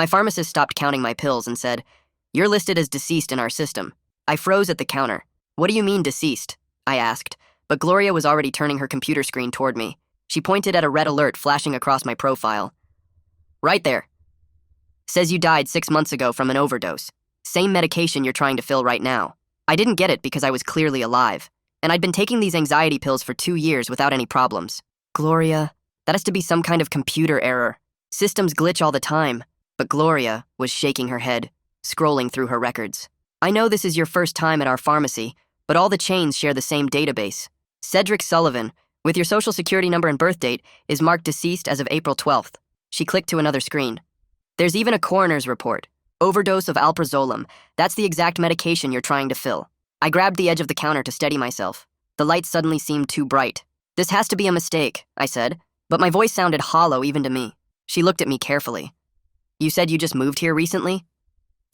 My pharmacist stopped counting my pills and said, "You're listed as deceased in our system." I froze at the counter. "What do you mean deceased?" I asked, but Gloria was already turning her computer screen toward me. She pointed at a red alert flashing across my profile. "Right there. Says you died 6 months ago from an overdose. Same medication you're trying to fill right now." I didn't get it because I was clearly alive, and I'd been taking these anxiety pills for 2 years without any problems. Gloria, that has to be some kind of computer error. Systems glitch all the time. But Gloria was shaking her head, scrolling through her records. "I know this is your first time at our pharmacy, but all the chains share the same database. Cedric Sullivan, with your social security number and birth date, is marked deceased as of April 12th. She clicked to another screen. "There's even a coroner's report. Overdose of alprazolam. That's the exact medication you're trying to fill." I grabbed the edge of the counter to steady myself. The light suddenly seemed too bright. "This has to be a mistake," I said, but my voice sounded hollow even to me. She looked at me carefully. "You said you just moved here recently?"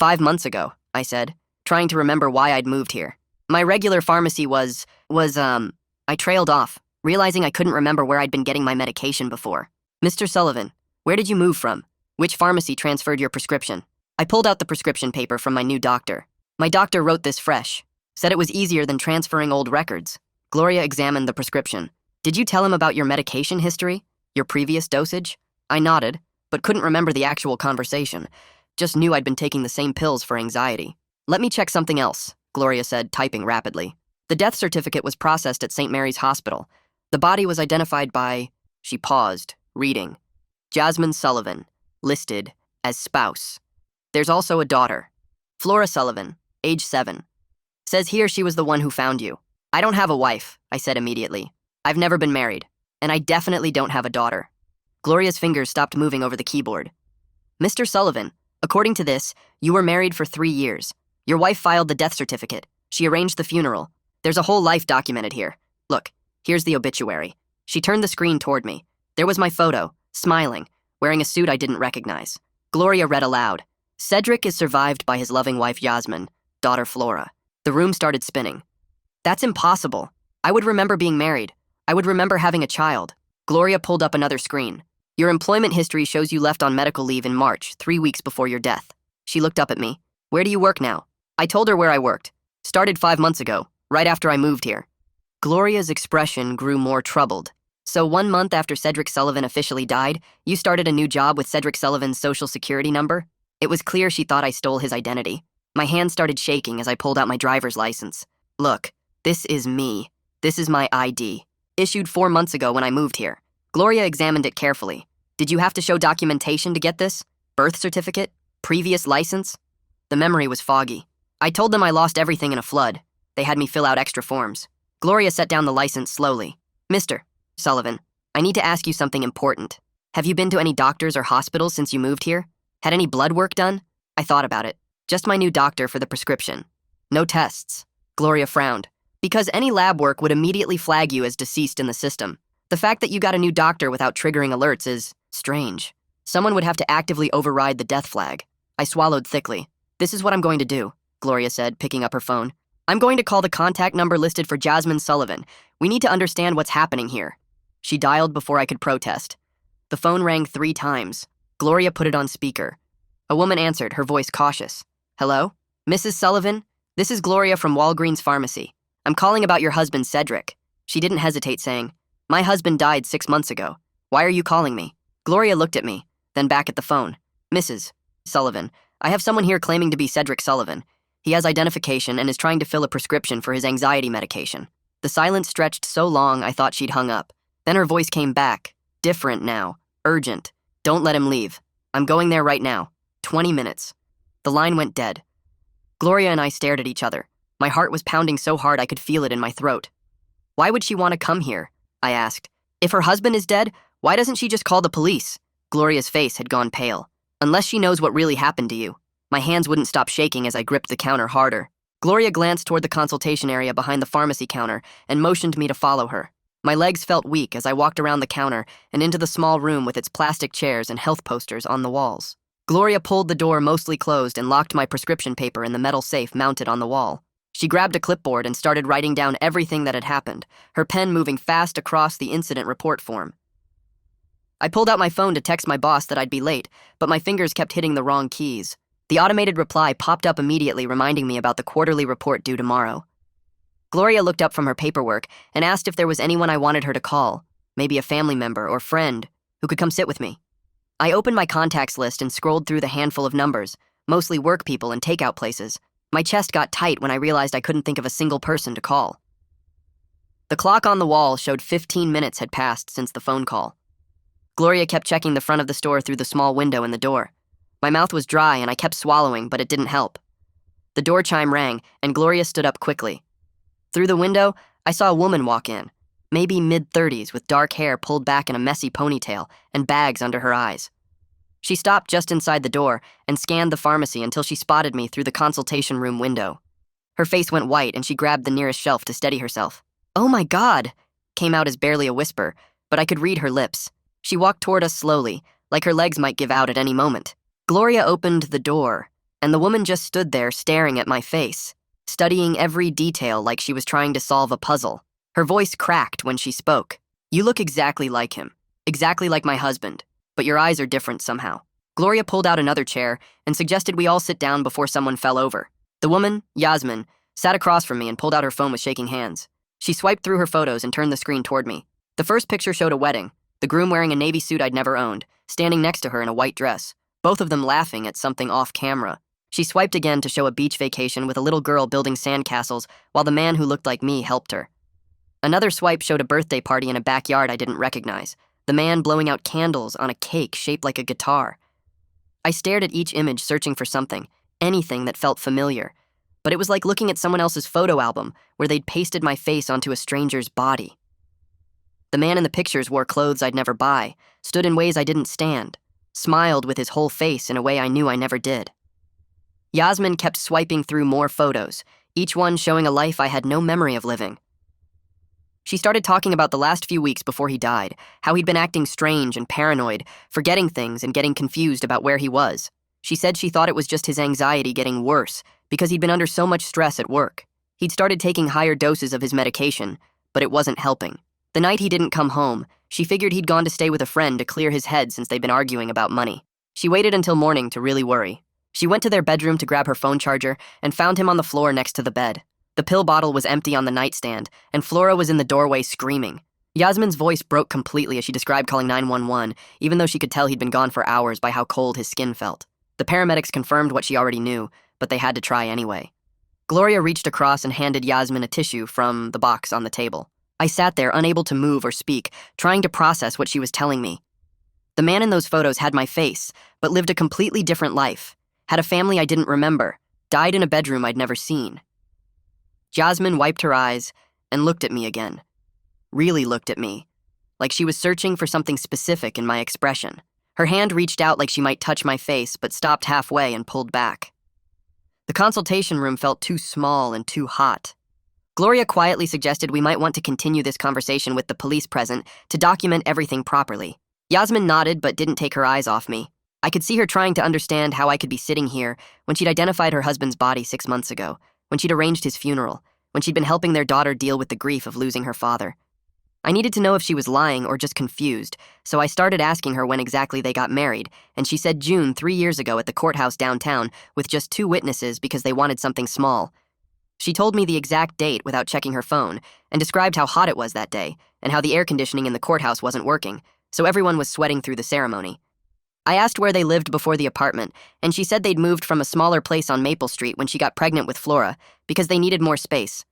5 months ago, I said, trying to remember why I'd moved here. "My regular pharmacy was, I trailed off, realizing I couldn't remember where I'd been getting my medication before. "Mr. Sullivan, where did you move from? Which pharmacy transferred your prescription?" I pulled out the prescription paper from my new doctor. My doctor wrote this fresh, said it was easier than transferring old records. Gloria examined the prescription. "Did you tell him about your medication history? Your previous dosage?" I nodded, but couldn't remember the actual conversation. Just knew I'd been taking the same pills for anxiety. "Let me check something else," Gloria said, typing rapidly. "The death certificate was processed at St. Mary's Hospital. The body was identified by..." She paused, reading. "Yasmin Sullivan, listed as spouse. There's also a daughter. Flora Sullivan, age 7. Says here she was the one who found you." "I don't have a wife," I said immediately. "I've never been married, and I definitely don't have a daughter." Gloria's fingers stopped moving over the keyboard. "Mr. Sullivan, according to this, you were married for 3 years. Your wife filed the death certificate. She arranged the funeral. There's a whole life documented here. Look, here's the obituary." She turned the screen toward me. There was my photo, smiling, wearing a suit I didn't recognize. Gloria read aloud. "Cedric is survived by his loving wife Yasmin, daughter Flora." The room started spinning. "That's impossible. I would remember being married. I would remember having a child." Gloria pulled up another screen. "Your employment history shows you left on medical leave in March, 3 weeks before your death." She looked up at me. "Where do you work now?" I told her where I worked. "Started 5 months ago, right after I moved here." Gloria's expression grew more troubled. "So 1 month after Cedric Sullivan officially died, you started a new job with Cedric Sullivan's social security number?" It was clear she thought I stole his identity. My hands started shaking as I pulled out my driver's license. "Look, this is me. This is my ID. Issued 4 months ago when I moved here." Gloria examined it carefully. "Did you have to show documentation to get this? Birth certificate? Previous license?" The memory was foggy. "I told them I lost everything in a flood. They had me fill out extra forms." Gloria set down the license slowly. "Mr. Sullivan, I need to ask you something important. Have you been to any doctors or hospitals since you moved here? Had any blood work done?" I thought about it. "Just my new doctor for the prescription. No tests." Gloria frowned. "Because any lab work would immediately flag you as deceased in the system. The fact that you got a new doctor without triggering alerts is strange. Someone would have to actively override the death flag." I swallowed thickly. "This is what I'm going to do," Gloria said, picking up her phone. "I'm going to call the contact number listed for Yasmin Sullivan. We need to understand what's happening here." She dialed before I could protest. The phone rang 3 times. Gloria put it on speaker. A woman answered, her voice cautious. "Hello? Mrs. Sullivan? This is Gloria from Walgreens Pharmacy. I'm calling about your husband, Cedric." She didn't hesitate, saying, "My husband died 6 months ago. Why are you calling me?" Gloria looked at me, then back at the phone. "Mrs. Sullivan, I have someone here claiming to be Cedric Sullivan. He has identification and is trying to fill a prescription for his anxiety medication." The silence stretched so long I thought she'd hung up. Then her voice came back, different now, urgent. "Don't let him leave. I'm going there right now. 20 minutes. The line went dead. Gloria and I stared at each other. My heart was pounding so hard I could feel it in my throat. "Why would she want to come here?" I asked. "If her husband is dead, why doesn't she just call the police?" Gloria's face had gone pale. "Unless she knows what really happened to you." My hands wouldn't stop shaking as I gripped the counter harder. Gloria glanced toward the consultation area behind the pharmacy counter and motioned me to follow her. My legs felt weak as I walked around the counter and into the small room with its plastic chairs and health posters on the walls. Gloria pulled the door mostly closed and locked my prescription paper in the metal safe mounted on the wall. She grabbed a clipboard and started writing down everything that had happened, her pen moving fast across the incident report form. I pulled out my phone to text my boss that I'd be late, but my fingers kept hitting the wrong keys. The automated reply popped up immediately, reminding me about the quarterly report due tomorrow. Gloria looked up from her paperwork and asked if there was anyone I wanted her to call, maybe a family member or friend, who could come sit with me. I opened my contacts list and scrolled through the handful of numbers, mostly work people and takeout places. My chest got tight when I realized I couldn't think of a single person to call. The clock on the wall showed 15 minutes had passed since the phone call. Gloria kept checking the front of the store through the small window in the door. My mouth was dry and I kept swallowing, but it didn't help. The door chime rang, and Gloria stood up quickly. Through the window, I saw a woman walk in, maybe mid-30s, with dark hair pulled back in a messy ponytail and bags under her eyes. She stopped just inside the door and scanned the pharmacy until she spotted me through the consultation room window. Her face went white and she grabbed the nearest shelf to steady herself. "Oh my God," came out as barely a whisper, but I could read her lips. She walked toward us slowly, like her legs might give out at any moment. Gloria opened the door, and the woman just stood there staring at my face, studying every detail like she was trying to solve a puzzle. Her voice cracked when she spoke. "You look exactly like him, exactly like my husband, but your eyes are different somehow." Gloria pulled out another chair and suggested we all sit down before someone fell over. The woman, Yasmin, sat across from me and pulled out her phone with shaking hands. She swiped through her photos and turned the screen toward me. The first picture showed a wedding, the groom wearing a navy suit I'd never owned, standing next to her in a white dress, both of them laughing at something off camera. She swiped again to show a beach vacation with a little girl building sandcastles while the man who looked like me helped her. Another swipe showed a birthday party in a backyard I didn't recognize, the man blowing out candles on a cake shaped like a guitar. I stared at each image, searching for something, anything that felt familiar, but it was like looking at someone else's photo album where they'd pasted my face onto a stranger's body. The man in the pictures wore clothes I'd never buy, stood in ways I didn't stand, smiled with his whole face in a way I knew I never did. Yasmin kept swiping through more photos, each one showing a life I had no memory of living. She started talking about the last few weeks before he died, how he'd been acting strange and paranoid, forgetting things and getting confused about where he was. She said she thought it was just his anxiety getting worse because he'd been under so much stress at work. He'd started taking higher doses of his medication, but it wasn't helping. The night he didn't come home, she figured he'd gone to stay with a friend to clear his head since they'd been arguing about money. She waited until morning to really worry. She went to their bedroom to grab her phone charger and found him on the floor next to the bed. The pill bottle was empty on the nightstand, and Flora was in the doorway screaming. Yasmin's voice broke completely as she described calling 911, even though she could tell he'd been gone for hours by how cold his skin felt. The paramedics confirmed what she already knew, but they had to try anyway. Gloria reached across and handed Yasmin a tissue from the box on the table. I sat there, unable to move or speak, trying to process what she was telling me. The man in those photos had my face, but lived a completely different life, had a family I didn't remember, died in a bedroom I'd never seen. Yasmin wiped her eyes and looked at me again. Really looked at me, like she was searching for something specific in my expression. Her hand reached out like she might touch my face, but stopped halfway and pulled back. The consultation room felt too small and too hot. Gloria quietly suggested we might want to continue this conversation with the police present to document everything properly. Yasmin nodded but didn't take her eyes off me. I could see her trying to understand how I could be sitting here when she'd identified her husband's body 6 months ago, when she'd arranged his funeral, when she'd been helping their daughter deal with the grief of losing her father. I needed to know if she was lying or just confused, so I started asking her when exactly they got married, and she said June 3 years ago at the courthouse downtown with just 2 witnesses because they wanted something small. She told me the exact date without checking her phone and described how hot it was that day and how the air conditioning in the courthouse wasn't working, so everyone was sweating through the ceremony. I asked where they lived before the apartment, and she said they'd moved from a smaller place on Maple Street when she got pregnant with Flora because they needed more space.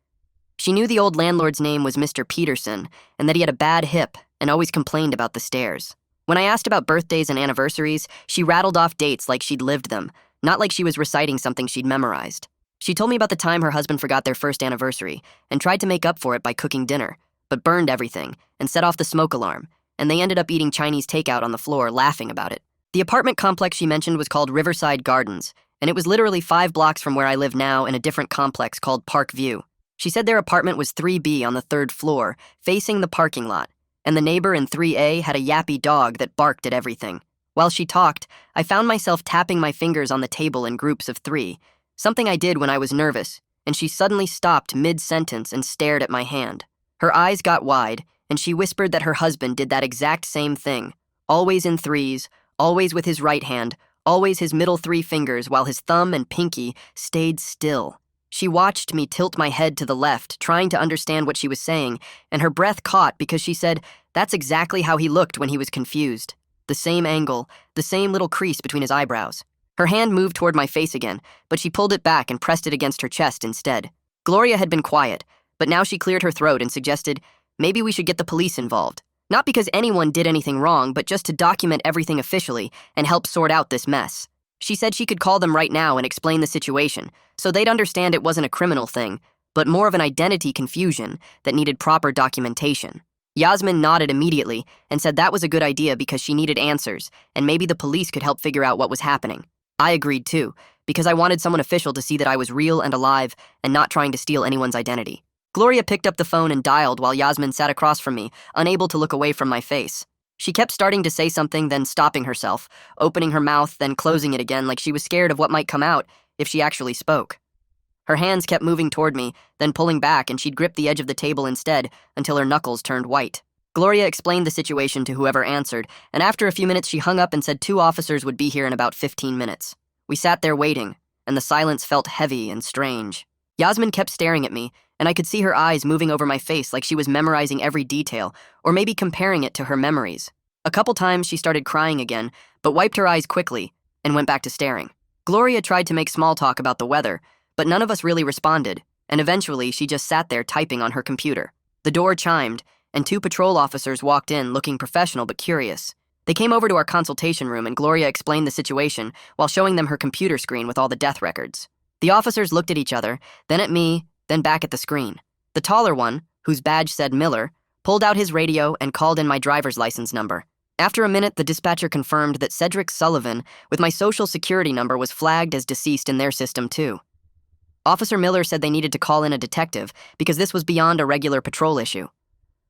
She knew the old landlord's name was Mr. Peterson and that he had a bad hip and always complained about the stairs. When I asked about birthdays and anniversaries, she rattled off dates like she'd lived them, not like she was reciting something she'd memorized. She told me about the time her husband forgot their first anniversary and tried to make up for it by cooking dinner, but burned everything and set off the smoke alarm, and they ended up eating Chinese takeout on the floor, laughing about it. The apartment complex she mentioned was called Riverside Gardens, and it was literally 5 blocks from where I live now in a different complex called Park View. She said their apartment was 3B on the 3rd floor, facing the parking lot, and the neighbor in 3A had a yappy dog that barked at everything. While she talked, I found myself tapping my fingers on the table in groups of 3, something I did when I was nervous, and she suddenly stopped mid-sentence and stared at my hand. Her eyes got wide, and she whispered that her husband did that exact same thing, always in threes, always with his right hand, always his middle three fingers, while his thumb and pinky stayed still. She watched me tilt my head to the left, trying to understand what she was saying, and her breath caught because she said, "That's exactly how he looked when he was confused. The same angle, the same little crease between his eyebrows." Her hand moved toward my face again, but she pulled it back and pressed it against her chest instead. Gloria had been quiet, but now she cleared her throat and suggested, "Maybe we should get the police involved. Not because anyone did anything wrong, but just to document everything officially and help sort out this mess." She said she could call them right now and explain the situation, so they'd understand it wasn't a criminal thing, but more of an identity confusion that needed proper documentation. Yasmin nodded immediately and said that was a good idea because she needed answers, and maybe the police could help figure out what was happening. I agreed too, because I wanted someone official to see that I was real and alive and not trying to steal anyone's identity. Gloria picked up the phone and dialed while Yasmin sat across from me, unable to look away from my face. She kept starting to say something, then stopping herself, opening her mouth, then closing it again like she was scared of what might come out if she actually spoke. Her hands kept moving toward me, then pulling back, and she'd grip the edge of the table instead until her knuckles turned white. Gloria explained the situation to whoever answered, and after a few minutes she hung up and said 2 officers would be here in about 15 minutes. We sat there waiting, and the silence felt heavy and strange. Yasmin kept staring at me, and I could see her eyes moving over my face like she was memorizing every detail, or maybe comparing it to her memories. A couple times she started crying again, but wiped her eyes quickly and went back to staring. Gloria tried to make small talk about the weather, but none of us really responded, and eventually she just sat there typing on her computer. The door chimed, and 2 patrol officers walked in looking professional but curious. They came over to our consultation room and Gloria explained the situation while showing them her computer screen with all the death records. The officers looked at each other, then at me, then back at the screen. The taller one, whose badge said Miller, pulled out his radio and called in my driver's license number. After a minute, the dispatcher confirmed that Cedric Sullivan, with my social security number, was flagged as deceased in their system too. Officer Miller said they needed to call in a detective because this was beyond a regular patrol issue.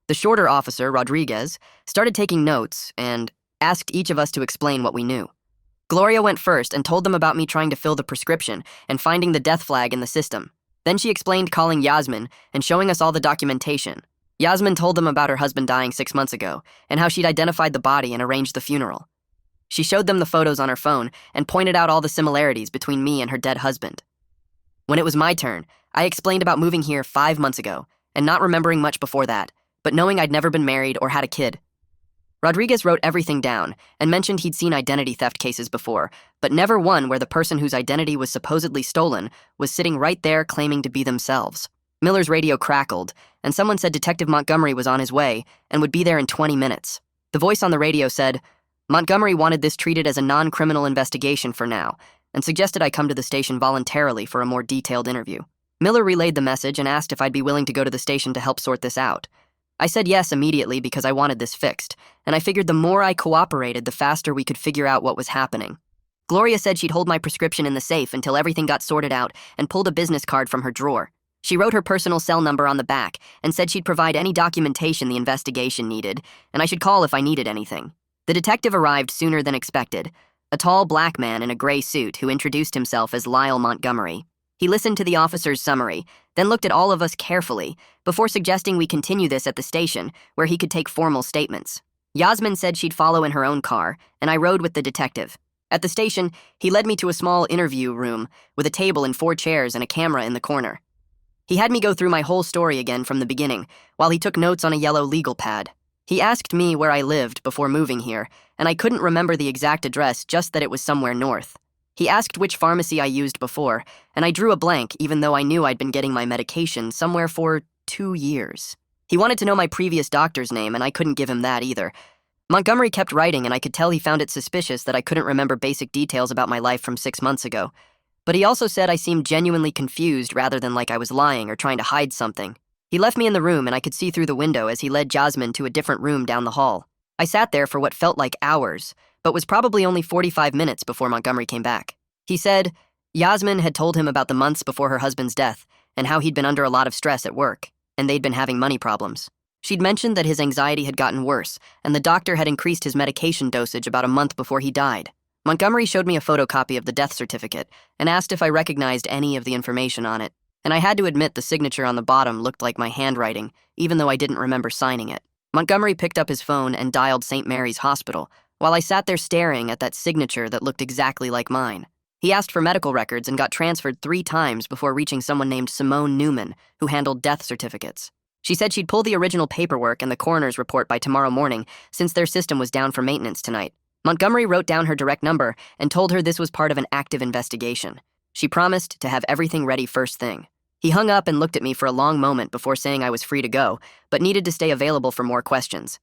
The shorter officer, Rodriguez, started taking notes and asked each of us to explain what we knew. Gloria went first and told them about me trying to fill the prescription and finding the death flag in the system. Then she explained calling Yasmin and showing us all the documentation. Yasmin told them about her husband dying 6 months ago and how she'd identified the body and arranged the funeral. She showed them the photos on her phone and pointed out all the similarities between me and her dead husband. When it was my turn, I explained about moving here 5 months ago and not remembering much before that, but knowing I'd never been married or had a kid. Rodriguez wrote everything down and mentioned he'd seen identity theft cases before, but never one where the person whose identity was supposedly stolen was sitting right there claiming to be themselves. Miller's radio crackled, and someone said Detective Montgomery was on his way and would be there in 20 minutes. The voice on the radio said, Montgomery wanted this treated as a non-criminal investigation for now, and suggested I come to the station voluntarily for a more detailed interview. Miller relayed the message and asked if I'd be willing to go to the station to help sort this out. I said yes immediately because I wanted this fixed, and I figured the more I cooperated, the faster we could figure out what was happening. Gloria said she'd hold my prescription in the safe until everything got sorted out and pulled a business card from her drawer. She wrote her personal cell number on the back and said she'd provide any documentation the investigation needed, and I should call if I needed anything. The detective arrived sooner than expected, a tall black man in a gray suit who introduced himself as Lyle Montgomery. He listened to the officer's summary, then looked at all of us carefully before suggesting we continue this at the station where he could take formal statements. Yasmin said she'd follow in her own car, and I rode with the detective. At the station, he led me to a small interview room with a table and 4 chairs and a camera in the corner. He had me go through my whole story again from the beginning, while he took notes on a yellow legal pad. He asked me where I lived before moving here, and I couldn't remember the exact address, just that it was somewhere north. He asked which pharmacy I used before, and I drew a blank even though I knew I'd been getting my medication somewhere for 2 years. He wanted to know my previous doctor's name, and I couldn't give him that either. Montgomery kept writing, and I could tell he found it suspicious that I couldn't remember basic details about my life from 6 months ago. But he also said I seemed genuinely confused rather than like I was lying or trying to hide something. He left me in the room, and I could see through the window as he led Yasmin to a different room down the hall. I sat there for what felt like hours, but was probably only 45 minutes before Montgomery came back. He said Yasmin had told him about the months before her husband's death and how he'd been under a lot of stress at work, and they'd been having money problems. She'd mentioned that his anxiety had gotten worse, and the doctor had increased his medication dosage about a month before he died. Montgomery showed me a photocopy of the death certificate and asked if I recognized any of the information on it, and I had to admit the signature on the bottom looked like my handwriting, even though I didn't remember signing it. Montgomery picked up his phone and dialed St. Mary's Hospital, while I sat there staring at that signature that looked exactly like mine. He asked for medical records and got transferred 3 times before reaching someone named Simone Newman, who handled death certificates. She said she'd pull the original paperwork and the coroner's report by tomorrow morning, since their system was down for maintenance tonight. Montgomery wrote down her direct number and told her this was part of an active investigation. She promised to have everything ready first thing. He hung up and looked at me for a long moment before saying I was free to go, but needed to stay available for more questions.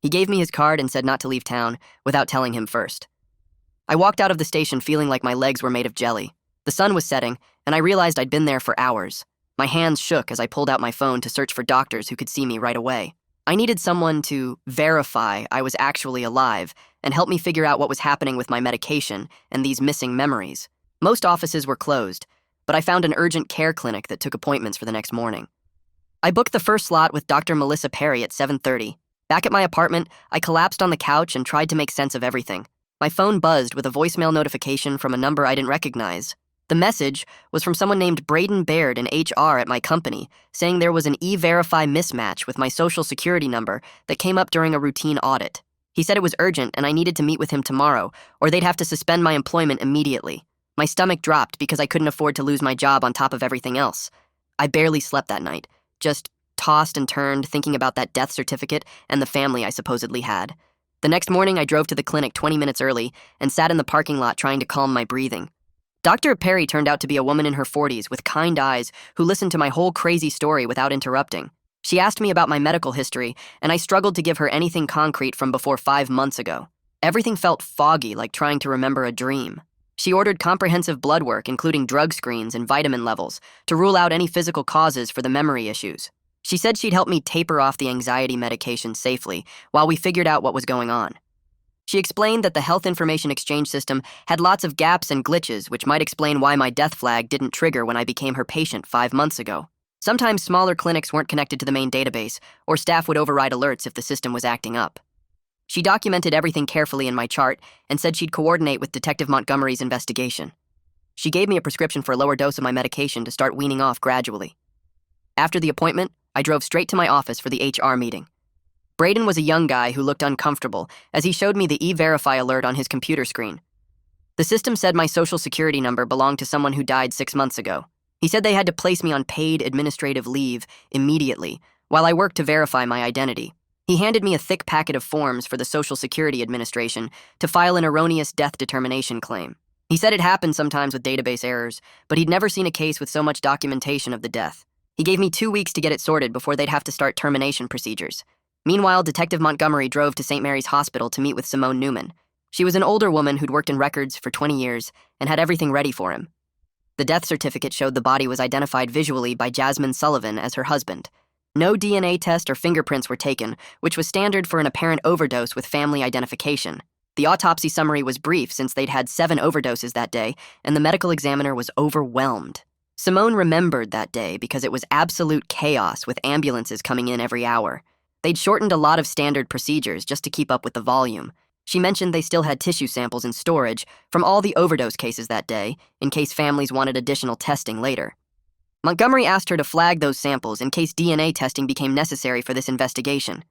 He gave me his card and said not to leave town without telling him first. I walked out of the station feeling like my legs were made of jelly. The sun was setting, and I realized I'd been there for hours. My hands shook as I pulled out my phone to search for doctors who could see me right away. I needed someone to verify I was actually alive and help me figure out what was happening with my medication and these missing memories. Most offices were closed, but I found an urgent care clinic that took appointments for the next morning. I booked the first slot with Dr. Melissa Perry at 7:30. Back at my apartment, I collapsed on the couch and tried to make sense of everything. My phone buzzed with a voicemail notification from a number I didn't recognize. The message was from someone named Braden Baird in HR at my company, saying there was an e-verify mismatch with my social security number that came up during a routine audit. He said it was urgent and I needed to meet with him tomorrow, or they'd have to suspend my employment immediately. My stomach dropped because I couldn't afford to lose my job on top of everything else. I barely slept that night, just tossed and turned thinking about that death certificate and the family I supposedly had. The next morning, I drove to the clinic 20 minutes early and sat in the parking lot trying to calm my breathing. Dr. Perry turned out to be a woman in her 40s with kind eyes who listened to my whole crazy story without interrupting. She asked me about my medical history, and I struggled to give her anything concrete from before 5 months ago. Everything felt foggy, like trying to remember a dream. She ordered comprehensive blood work, including drug screens and vitamin levels, to rule out any physical causes for the memory issues. She said she'd help me taper off the anxiety medication safely while we figured out what was going on. She explained that the health information exchange system had lots of gaps and glitches, which might explain why my death flag didn't trigger when I became her patient 5 months ago. Sometimes smaller clinics weren't connected to the main database, or staff would override alerts if the system was acting up. She documented everything carefully in my chart and said she'd coordinate with Detective Montgomery's investigation. She gave me a prescription for a lower dose of my medication to start weaning off gradually. After the appointment, I drove straight to my office for the HR meeting. Braden was a young guy who looked uncomfortable as he showed me the e-verify alert on his computer screen. The system said my social security number belonged to someone who died 6 months ago. He said they had to place me on paid administrative leave immediately while I worked to verify my identity. He handed me a thick packet of forms for the Social Security Administration to file an erroneous death determination claim. He said it happened sometimes with database errors, but he'd never seen a case with so much documentation of the death. He gave me 2 weeks to get it sorted before they'd have to start termination procedures. Meanwhile, Detective Montgomery drove to St. Mary's Hospital to meet with Simone Newman. She was an older woman who'd worked in records for 20 years and had everything ready for him. The death certificate showed the body was identified visually by Yasmin Sullivan as her husband. No DNA test or fingerprints were taken, which was standard for an apparent overdose with family identification. The autopsy summary was brief since they'd had 7 overdoses that day, and the medical examiner was overwhelmed. Simone remembered that day because it was absolute chaos with ambulances coming in every hour. They'd shortened a lot of standard procedures just to keep up with the volume. She mentioned they still had tissue samples in storage from all the overdose cases that day, in case families wanted additional testing later. Montgomery asked her to flag those samples in case DNA testing became necessary for this investigation.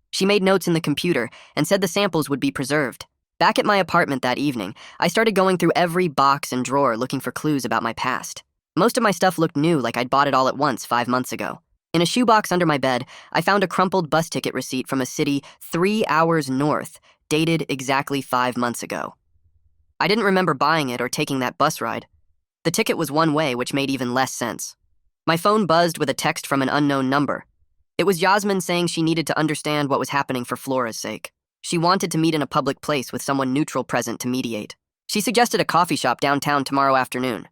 She made notes in the computer and said the samples would be preserved. Back at my apartment that evening, I started going through every box and drawer looking for clues about my past. Most of my stuff looked new, like I'd bought it all at once 5 months ago. In a shoebox under my bed, I found a crumpled bus ticket receipt from a city 3 hours north, dated exactly 5 months ago. I didn't remember buying it or taking that bus ride. The ticket was one way, which made even less sense. My phone buzzed with a text from an unknown number. It was Yasmin saying she needed to understand what was happening for Flora's sake. She wanted to meet in a public place with someone neutral present to mediate. She suggested a coffee shop downtown tomorrow afternoon.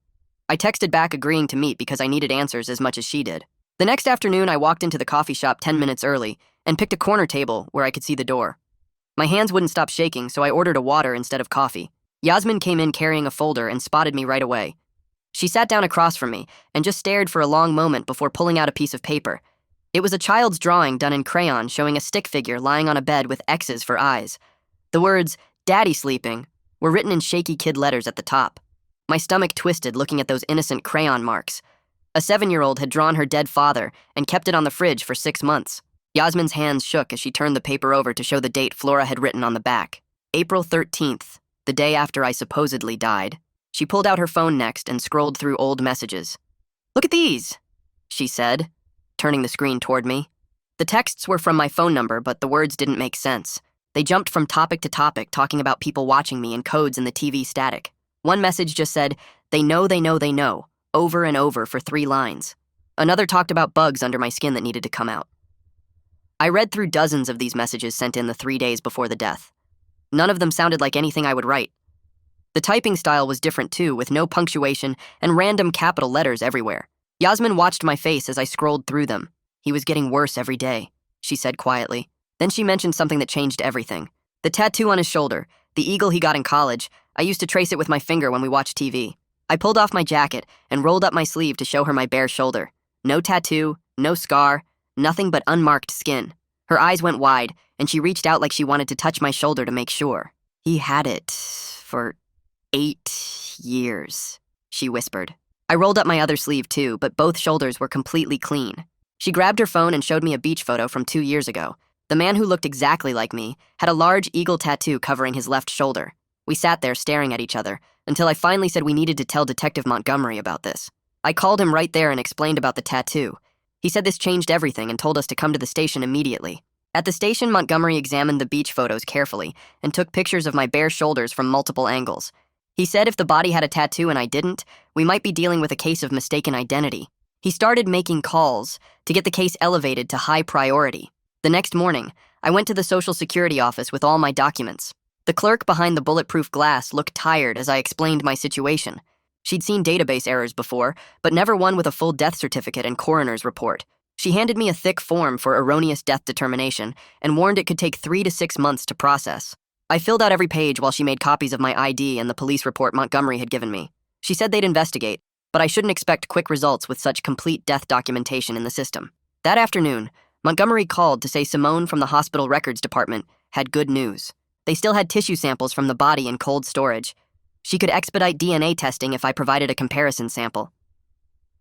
I texted back agreeing to meet because I needed answers as much as she did. The next afternoon, I walked into the coffee shop 10 minutes early and picked a corner table where I could see the door. My hands wouldn't stop shaking, so I ordered a water instead of coffee. Yasmin came in carrying a folder and spotted me right away. She sat down across from me and just stared for a long moment before pulling out a piece of paper. It was a child's drawing done in crayon showing a stick figure lying on a bed with X's for eyes. The words, "Daddy sleeping," were written in shaky kid letters at the top. My stomach twisted looking at those innocent crayon marks. A 7-year-old had drawn her dead father and kept it on the fridge for 6 months. Yasmin's hands shook as she turned the paper over to show the date Flora had written on the back. April 13th, the day after I supposedly died. She pulled out her phone next and scrolled through old messages. "Look at these," she said, turning the screen toward me. The texts were from my phone number, but the words didn't make sense. They jumped from topic to topic, talking about people watching me and codes in the TV static. One message just said, "They know, they know, they know," over and over for 3 lines. Another talked about bugs under my skin that needed to come out. I read through dozens of these messages sent in the 3 days before the death. None of them sounded like anything I would write. The typing style was different too, with no punctuation and random capital letters everywhere. Yasmin watched my face as I scrolled through them. "He was getting worse every day," she said quietly. Then she mentioned something that changed everything. The tattoo on his shoulder, the eagle he got in college. I used to trace it with my finger when we watched TV. I pulled off my jacket and rolled up my sleeve to show her my bare shoulder. No tattoo, no scar, nothing but unmarked skin. Her eyes went wide, and she reached out like she wanted to touch my shoulder to make sure. "He had it for 8 years, she whispered. I rolled up my other sleeve too, but both shoulders were completely clean. She grabbed her phone and showed me a beach photo from 2 years ago. The man who looked exactly like me had a large eagle tattoo covering his left shoulder. We sat there staring at each other until I finally said we needed to tell Detective Montgomery about this. I called him right there and explained about the tattoo. He said this changed everything and told us to come to the station immediately. At the station, Montgomery examined the beach photos carefully and took pictures of my bare shoulders from multiple angles. He said if the body had a tattoo and I didn't, we might be dealing with a case of mistaken identity. He started making calls to get the case elevated to high priority. The next morning, I went to the Social Security office with all my documents. The clerk behind the bulletproof glass looked tired as I explained my situation. She'd seen database errors before, but never one with a full death certificate and coroner's report. She handed me a thick form for erroneous death determination and warned it could take 3 to 6 months to process. I filled out every page while she made copies of my ID and the police report Montgomery had given me. She said they'd investigate, but I shouldn't expect quick results with such complete death documentation in the system. That afternoon, Montgomery called to say Simone from the hospital records department had good news. They still had tissue samples from the body in cold storage. She could expedite DNA testing if I provided a comparison sample.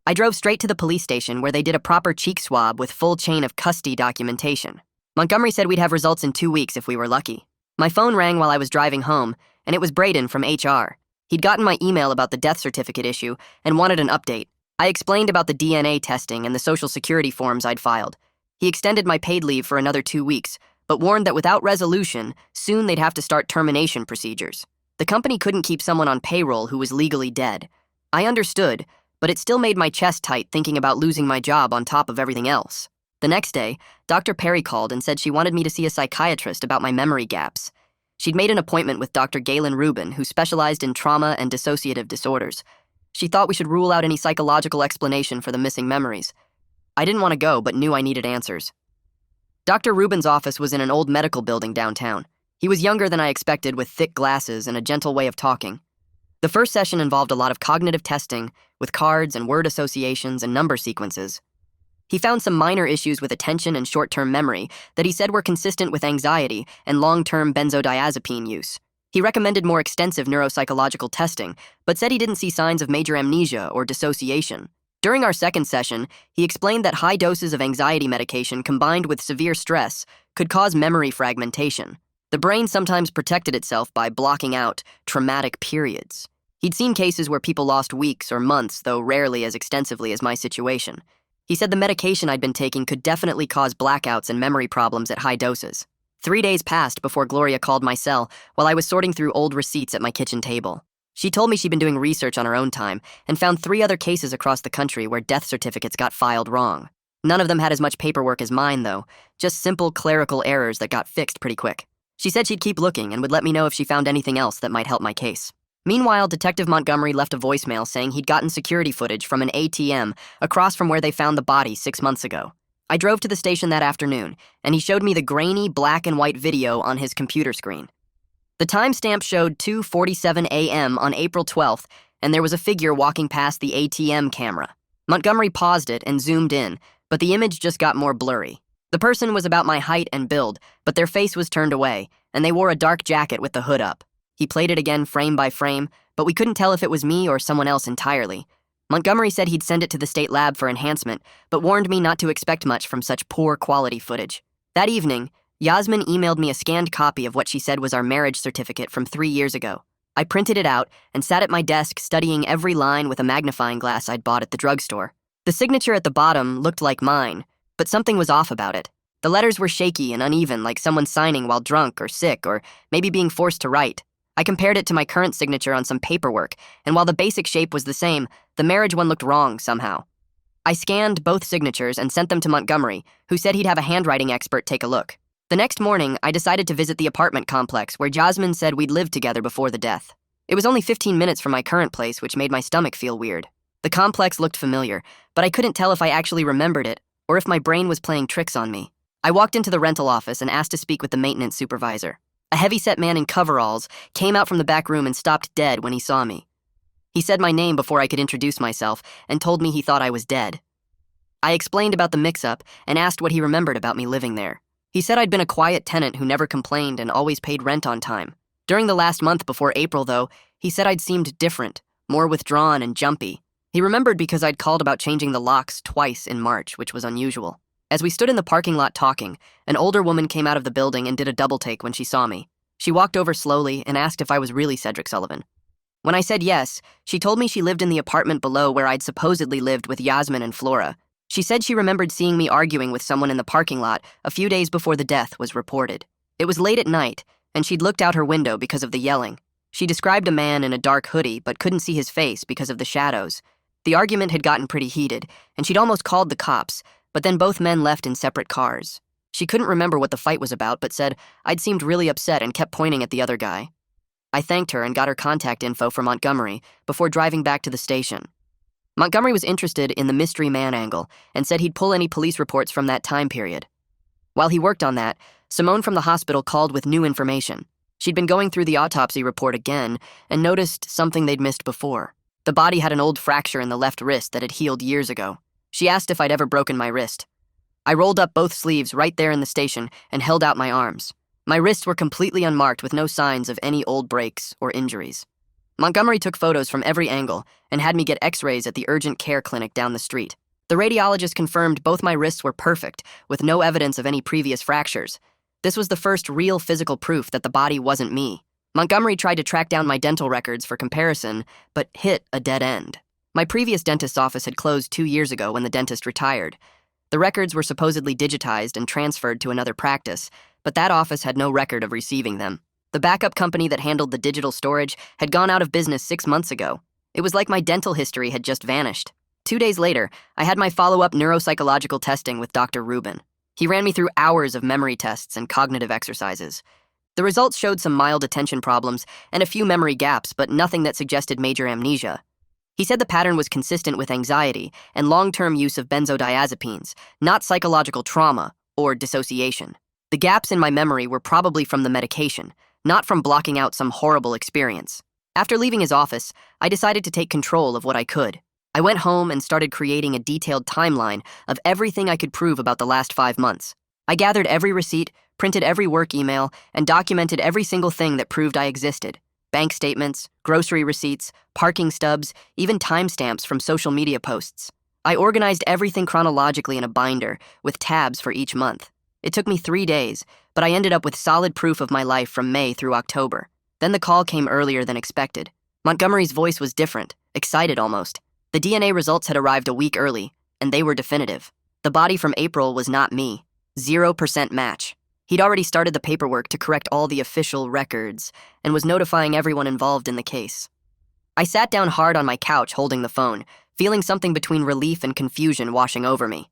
I drove straight to the police station where they did a proper cheek swab with full chain of custody documentation. Montgomery said we'd have results in 2 weeks if we were lucky. My phone rang while I was driving home, and it was Braden from HR. He'd gotten my email about the death certificate issue and wanted an update. I explained about the DNA testing and the Social Security forms I'd filed. He extended my paid leave for another 2 weeks, but warned that without resolution, soon they'd have to start termination procedures. The company couldn't keep someone on payroll who was legally dead. I understood, but it still made my chest tight thinking about losing my job on top of everything else. The next day, Dr. Perry called and said she wanted me to see a psychiatrist about my memory gaps. She'd made an appointment with Dr. Galen Rubin, who specialized in trauma and dissociative disorders. She thought we should rule out any psychological explanation for the missing memories. I didn't want to go, but knew I needed answers. Dr. Rubin's office was in an old medical building downtown. He was younger than I expected, with thick glasses and a gentle way of talking. The first session involved a lot of cognitive testing, with cards and word associations and number sequences. He found some minor issues with attention and short-term memory that he said were consistent with anxiety and long-term benzodiazepine use. He recommended more extensive neuropsychological testing, but said he didn't see signs of major amnesia or dissociation. During our second session, he explained that high doses of anxiety medication combined with severe stress could cause memory fragmentation. The brain sometimes protected itself by blocking out traumatic periods. He'd seen cases where people lost weeks or months, though rarely as extensively as my situation. He said the medication I'd been taking could definitely cause blackouts and memory problems at high doses. 3 days passed before Gloria called my cell while I was sorting through old receipts at my kitchen table. She told me she'd been doing research on her own time and found 3 other cases across the country where death certificates got filed wrong. None of them had as much paperwork as mine, though, just simple clerical errors that got fixed pretty quick. She said she'd keep looking and would let me know if she found anything else that might help my case. Meanwhile, Detective Montgomery left a voicemail saying he'd gotten security footage from an ATM across from where they found the body 6 months ago. I drove to the station that afternoon, and he showed me the grainy black and white video on his computer screen. The timestamp showed 2:47 a.m. on April 12th, and there was a figure walking past the ATM camera. Montgomery paused it and zoomed in, but the image just got more blurry. The person was about my height and build, but their face was turned away, and they wore a dark jacket with the hood up. He played it again frame by frame, but we couldn't tell if it was me or someone else entirely. Montgomery said he'd send it to the state lab for enhancement, but warned me not to expect much from such poor quality footage. That evening, Yasmin emailed me a scanned copy of what she said was our marriage certificate from 3 years ago. I printed it out and sat at my desk studying every line with a magnifying glass I'd bought at the drugstore. The signature at the bottom looked like mine, but something was off about it. The letters were shaky and uneven, like someone signing while drunk or sick or maybe being forced to write. I compared it to my current signature on some paperwork, and while the basic shape was the same, the marriage one looked wrong somehow. I scanned both signatures and sent them to Montgomery, who said he'd have a handwriting expert take a look. The next morning, I decided to visit the apartment complex where Yasmin said we'd lived together before the death. It was only 15 minutes from my current place, which made my stomach feel weird. The complex looked familiar, but I couldn't tell if I actually remembered it or if my brain was playing tricks on me. I walked into the rental office and asked to speak with the maintenance supervisor. A heavy-set man in coveralls came out from the back room and stopped dead when he saw me. He said my name before I could introduce myself and told me he thought I was dead. I explained about the mix-up and asked what he remembered about me living there. He said I'd been a quiet tenant who never complained and always paid rent on time. During the last month before April, though, he said I'd seemed different, more withdrawn and jumpy. He remembered because I'd called about changing the locks twice in March, which was unusual. As we stood in the parking lot talking, an older woman came out of the building and did a double-take when she saw me. She walked over slowly and asked if I was really Cedric Sullivan. When I said yes, she told me she lived in the apartment below where I'd supposedly lived with Yasmin and Flora. She said she remembered seeing me arguing with someone in the parking lot a few days before the death was reported. It was late at night, and she'd looked out her window because of the yelling. She described a man in a dark hoodie but couldn't see his face because of the shadows. The argument had gotten pretty heated, and she'd almost called the cops, but then both men left in separate cars. She couldn't remember what the fight was about, but said I'd seemed really upset and kept pointing at the other guy. I thanked her and got her contact info for Montgomery before driving back to the station. Montgomery was interested in the mystery man angle and said he'd pull any police reports from that time period. While he worked on that, Simone from the hospital called with new information. She'd been going through the autopsy report again and noticed something they'd missed before. The body had an old fracture in the left wrist that had healed years ago. She asked if I'd ever broken my wrist. I rolled up both sleeves right there in the station and held out my arms. My wrists were completely unmarked with no signs of any old breaks or injuries. Montgomery took photos from every angle and had me get x-rays at the urgent care clinic down the street. The radiologist confirmed both my wrists were perfect, with no evidence of any previous fractures. This was the first real physical proof that the body wasn't me. Montgomery tried to track down my dental records for comparison, but hit a dead end. My previous dentist's office had closed 2 years ago when the dentist retired. The records were supposedly digitized and transferred to another practice, but that office had no record of receiving them. The backup company that handled the digital storage had gone out of business 6 months ago. It was like my dental history had just vanished. 2 days later, I had my follow-up neuropsychological testing with Dr. Rubin. He ran me through hours of memory tests and cognitive exercises. The results showed some mild attention problems and a few memory gaps, but nothing that suggested major amnesia. He said the pattern was consistent with anxiety and long-term use of benzodiazepines, not psychological trauma or dissociation. The gaps in my memory were probably from the medication, not from blocking out some horrible experience. After leaving his office, I decided to take control of what I could. I went home and started creating a detailed timeline of everything I could prove about the last 5 months. I gathered every receipt, printed every work email, and documented every single thing that proved I existed. Bank statements, grocery receipts, parking stubs, even timestamps from social media posts. I organized everything chronologically in a binder with tabs for each month. It took me 3 days, but I ended up with solid proof of my life from May through October. Then the call came earlier than expected. Montgomery's voice was different, excited almost. The DNA results had arrived a week early, and they were definitive. The body from April was not me. 0% match. He'd already started the paperwork to correct all the official records and was notifying everyone involved in the case. I sat down hard on my couch holding the phone, feeling something between relief and confusion washing over me.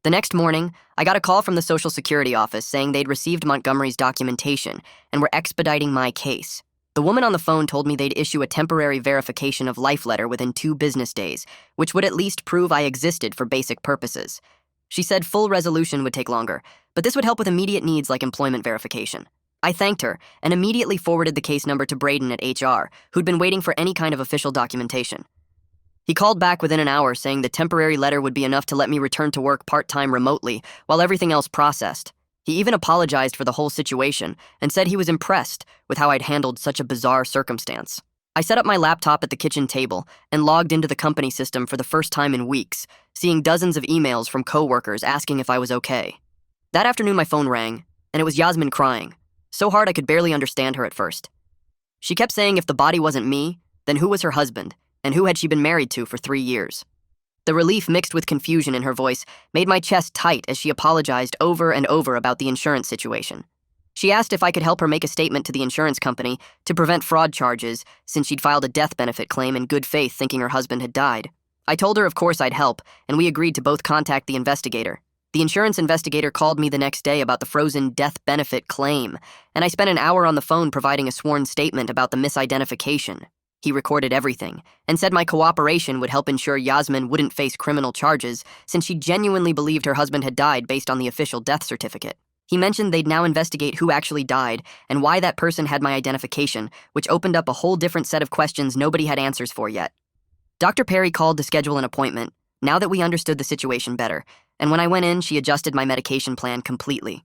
The next morning, I got a call from the Social Security office saying they'd received Montgomery's documentation and were expediting my case. The woman on the phone told me they'd issue a temporary verification of life letter within 2 business days, which would at least prove I existed for basic purposes. She said full resolution would take longer, but this would help with immediate needs like employment verification. I thanked her and immediately forwarded the case number to Braden at HR, who'd been waiting for any kind of official documentation. He called back within an hour saying the temporary letter would be enough to let me return to work part-time remotely while everything else processed. He even apologized for the whole situation and said he was impressed with how I'd handled such a bizarre circumstance. I set up my laptop at the kitchen table and logged into the company system for the first time in weeks, seeing dozens of emails from coworkers asking if I was okay. That afternoon my phone rang. and it was Yasmin crying, so hard I could barely understand her at first. She kept saying if the body wasn't me, then who was her husband, and who had she been married to for 3 years? The relief mixed with confusion in her voice made my chest tight as she apologized over and over about the insurance situation. She asked if I could help her make a statement to the insurance company to prevent fraud charges since she'd filed a death benefit claim in good faith thinking her husband had died. I told her of course I'd help, and we agreed to both contact the investigator. The insurance investigator called me the next day about the frozen death benefit claim, and I spent an hour on the phone providing a sworn statement about the misidentification. He recorded everything and said my cooperation would help ensure Yasmin wouldn't face criminal charges since she genuinely believed her husband had died based on the official death certificate. He mentioned they'd now investigate who actually died and why that person had my identification, which opened up a whole different set of questions nobody had answers for yet. Dr. Perry called to schedule an appointment, now that we understood the situation better, and when I went in, she adjusted my medication plan completely.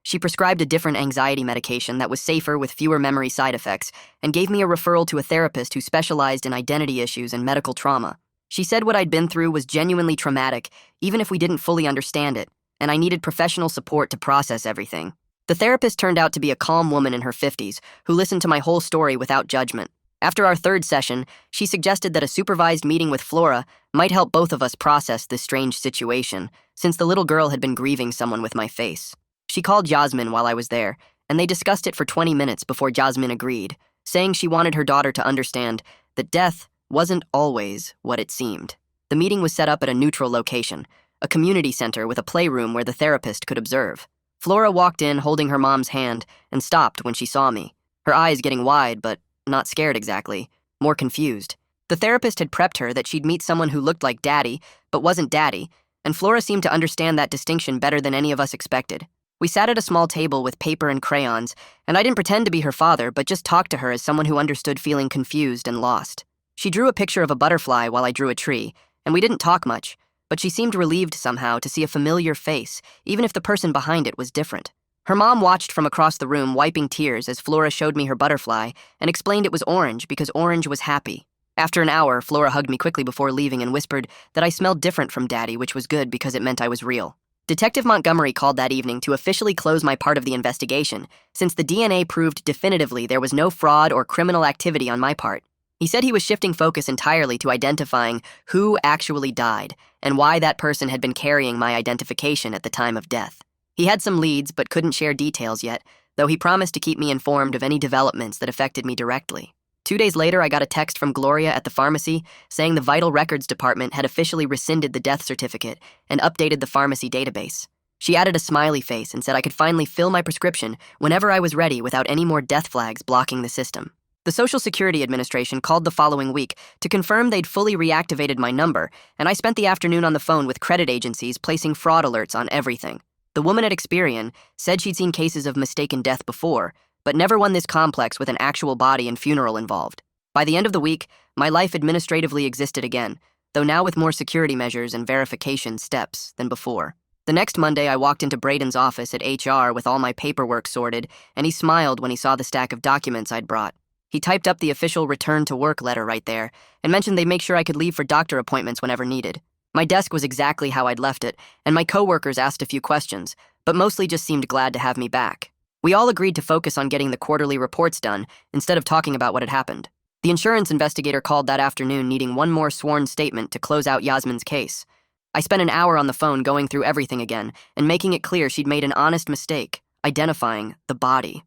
She prescribed a different anxiety medication that was safer with fewer memory side effects and gave me a referral to a therapist who specialized in identity issues and medical trauma. She said what I'd been through was genuinely traumatic, even if we didn't fully understand it, and I needed professional support to process everything. The therapist turned out to be a calm woman in her 50s who listened to my whole story without judgment. After our third session, she suggested that a supervised meeting with Flora might help both of us process this strange situation, since the little girl had been grieving someone with my face. She called Yasmin while I was there, and they discussed it for 20 minutes before Yasmin agreed, saying she wanted her daughter to understand that death wasn't always what it seemed. The meeting was set up at a neutral location, a community center with a playroom where the therapist could observe. Flora walked in holding her mom's hand and stopped when she saw me, her eyes getting wide but not scared exactly, more confused. The therapist had prepped her that she'd meet someone who looked like Daddy but wasn't Daddy, and Flora seemed to understand that distinction better than any of us expected. We sat at a small table with paper and crayons, and I didn't pretend to be her father, but just talked to her as someone who understood feeling confused and lost. She drew a picture of a butterfly while I drew a tree, and we didn't talk much, but she seemed relieved somehow to see a familiar face, even if the person behind it was different. Her mom watched from across the room, wiping tears as Flora showed me her butterfly and explained it was orange because orange was happy. After an hour, Flora hugged me quickly before leaving and whispered that I smelled different from Daddy, which was good because it meant I was real. Detective Montgomery called that evening to officially close my part of the investigation, since the DNA proved definitively there was no fraud or criminal activity on my part. He said he was shifting focus entirely to identifying who actually died and why that person had been carrying my identification at the time of death. He had some leads but couldn't share details yet, though he promised to keep me informed of any developments that affected me directly. 2 days later, I got a text from Gloria at the pharmacy saying the Vital Records Department had officially rescinded the death certificate and updated the pharmacy database. She added a smiley face and said I could finally fill my prescription whenever I was ready without any more death flags blocking the system. The Social Security Administration called the following week to confirm they'd fully reactivated my number, and I spent the afternoon on the phone with credit agencies placing fraud alerts on everything. The woman at Experian said she'd seen cases of mistaken death before, but never one this complex with an actual body and funeral involved. By the end of the week, my life administratively existed again, though now with more security measures and verification steps than before. The next Monday, I walked into Braden's office at HR with all my paperwork sorted, and he smiled when he saw the stack of documents I'd brought. He typed up the official return-to-work letter right there and mentioned they'd make sure I could leave for doctor appointments whenever needed. My desk was exactly how I'd left it, and my coworkers asked a few questions, but mostly just seemed glad to have me back. We all agreed to focus on getting the quarterly reports done instead of talking about what had happened. The insurance investigator called that afternoon needing one more sworn statement to close out Yasmin's case. I spent an hour on the phone going through everything again and making it clear she'd made an honest mistake, identifying the body.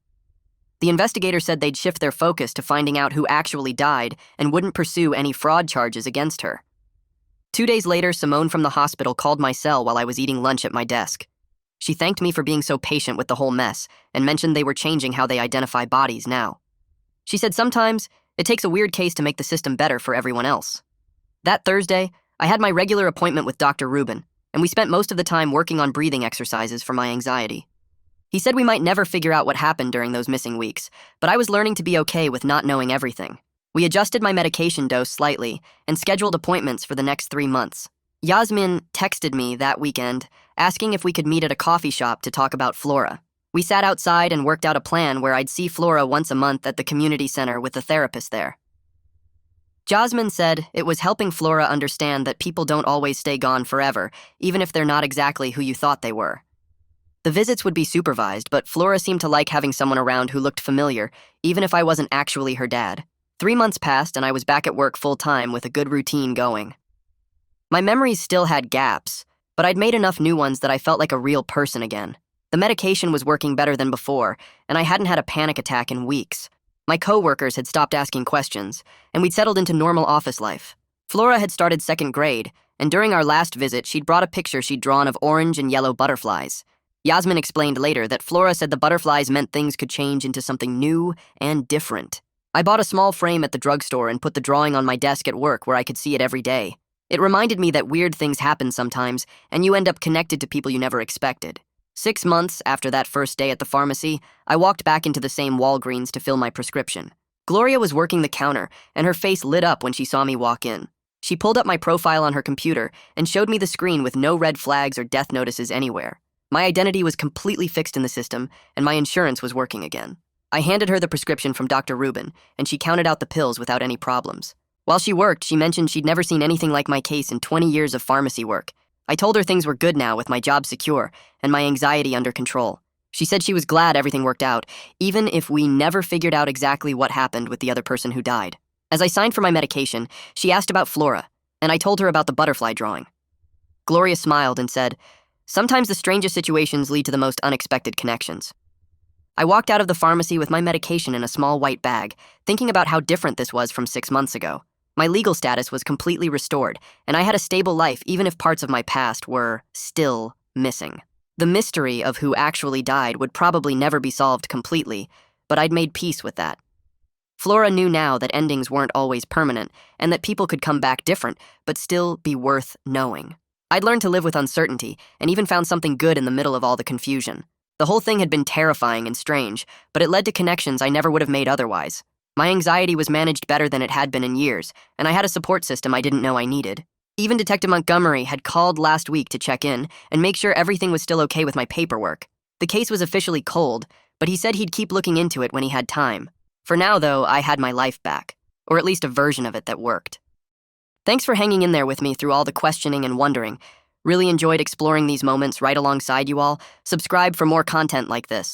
The investigator said they'd shift their focus to finding out who actually died and wouldn't pursue any fraud charges against her. 2 days later, Simone from the hospital called my cell while I was eating lunch at my desk. She thanked me for being so patient with the whole mess and mentioned they were changing how they identify bodies now. She said sometimes it takes a weird case to make the system better for everyone else. That Thursday, I had my regular appointment with Dr. Rubin, and we spent most of the time working on breathing exercises for my anxiety. He said we might never figure out what happened during those missing weeks, but I was learning to be okay with not knowing everything. We adjusted my medication dose slightly and scheduled appointments for the next 3 months. Yasmin texted me that weekend, asking if we could meet at a coffee shop to talk about Flora. We sat outside and worked out a plan where I'd see Flora once a month at the community center with the therapist there. Yasmin said it was helping Flora understand that people don't always stay gone forever, even if they're not exactly who you thought they were. The visits would be supervised, but Flora seemed to like having someone around who looked familiar, even if I wasn't actually her dad. 3 months passed, and I was back at work full-time with a good routine going. My memories still had gaps, but I'd made enough new ones that I felt like a real person again. The medication was working better than before, and I hadn't had a panic attack in weeks. My coworkers had stopped asking questions, and we'd settled into normal office life. Flora had started second grade, and during our last visit, she'd brought a picture she'd drawn of orange and yellow butterflies. Yasmin explained later that Flora said the butterflies meant things could change into something new and different. I bought a small frame at the drugstore and put the drawing on my desk at work where I could see it every day. It reminded me that weird things happen sometimes, and you end up connected to people you never expected. 6 months after that first day at the pharmacy, I walked back into the same Walgreens to fill my prescription. Gloria was working the counter, and her face lit up when she saw me walk in. She pulled up my profile on her computer and showed me the screen with no red flags or death notices anywhere. My identity was completely fixed in the system, and my insurance was working again. I handed her the prescription from Dr. Rubin, and she counted out the pills without any problems. While she worked, she mentioned she'd never seen anything like my case in 20 years of pharmacy work. I told her things were good now with my job secure and my anxiety under control. She said she was glad everything worked out, even if we never figured out exactly what happened with the other person who died. As I signed for my medication, she asked about Flora, and I told her about the butterfly drawing. Gloria smiled and said, "Sometimes the strangest situations lead to the most unexpected connections." I walked out of the pharmacy with my medication in a small white bag, thinking about how different this was from 6 months ago. My legal status was completely restored, and I had a stable life even if parts of my past were still missing. The mystery of who actually died would probably never be solved completely, but I'd made peace with that. Flora knew now that endings weren't always permanent, and that people could come back different, but still be worth knowing. I'd learned to live with uncertainty, and even found something good in the middle of all the confusion. The whole thing had been terrifying and strange, but it led to connections I never would have made otherwise. My anxiety was managed better than it had been in years, and I had a support system I didn't know I needed. Even Detective Montgomery had called last week to check in and make sure everything was still okay with my paperwork. The case was officially cold, but he said he'd keep looking into it when he had time. For now, though, I had my life back, or at least a version of it that worked. Thanks for hanging in there with me through all the questioning and wondering. Really enjoyed exploring these moments right alongside you all. Subscribe for more content like this.